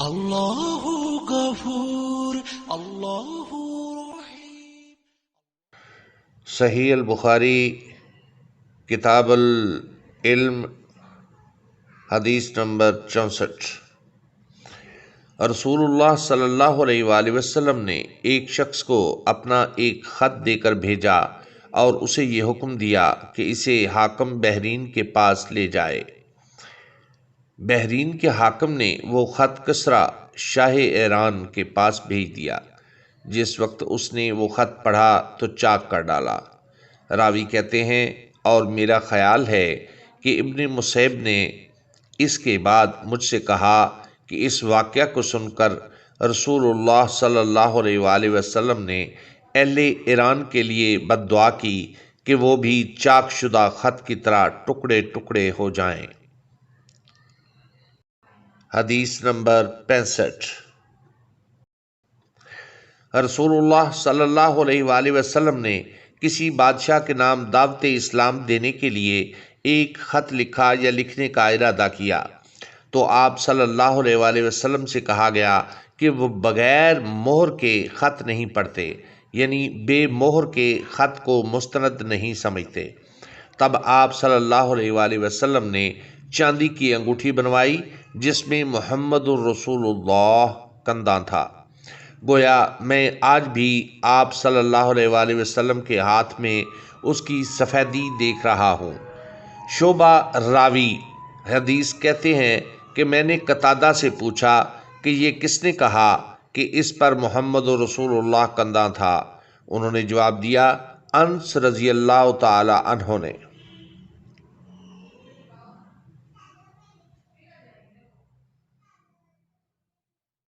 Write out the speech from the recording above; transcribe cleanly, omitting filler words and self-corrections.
اللہ غفور اللہ رحیم۔ صحیح البخاری کتاب العلم حدیث نمبر 64۔ رسول اللہ صلی اللہ علیہ وآلہ وسلم نے ایک شخص کو اپنا ایک خط دے کر بھیجا اور اسے یہ حکم دیا کہ اسے حاکم بحرین کے پاس لے جائے۔ بحرین کے حاکم نے وہ خط کسریٰ شاہ ایران کے پاس بھیج دیا۔ جس وقت اس نے وہ خط پڑھا تو چاک کر ڈالا۔ راوی کہتے ہیں اور میرا خیال ہے کہ ابن مسیب نے اس کے بعد مجھ سے کہا کہ اس واقعہ کو سن کر رسول اللہ صلی اللہ علیہ وآلہ وسلم نے اہل ایران کے لیے بد دعا کی کہ وہ بھی چاک شدہ خط کی طرح ٹکڑے ٹکڑے ہو جائیں۔ حدیث نمبر 65۔ رسول اللہ صلی اللہ علیہ وآلہ وسلم نے کسی بادشاہ کے نام دعوت اسلام دینے کے لیے ایک خط لکھا یا لکھنے کا ارادہ کیا تو آپ صلی اللہ علیہ وآلہ وسلم سے کہا گیا کہ وہ بغیر مہر کے خط نہیں پڑھتے، یعنی بے مہر کے خط کو مستند نہیں سمجھتے۔ تب آپ صلی اللہ علیہ وآلہ وسلم نے چاندی کی انگوٹھی بنوائی جس میں محمد الرسول اللہ کندہ تھا۔ گویا میں آج بھی آپ صلی اللہ علیہ وآلہ وسلم کے ہاتھ میں اس کی سفیدی دیکھ رہا ہوں۔ شعبہ راوی حدیث کہتے ہیں کہ میں نے قتادہ سے پوچھا کہ یہ کس نے کہا کہ اس پر محمد رسول اللہ کندہ تھا؟ انہوں نے جواب دیا، انس رضی اللہ تعالی عنہ نے۔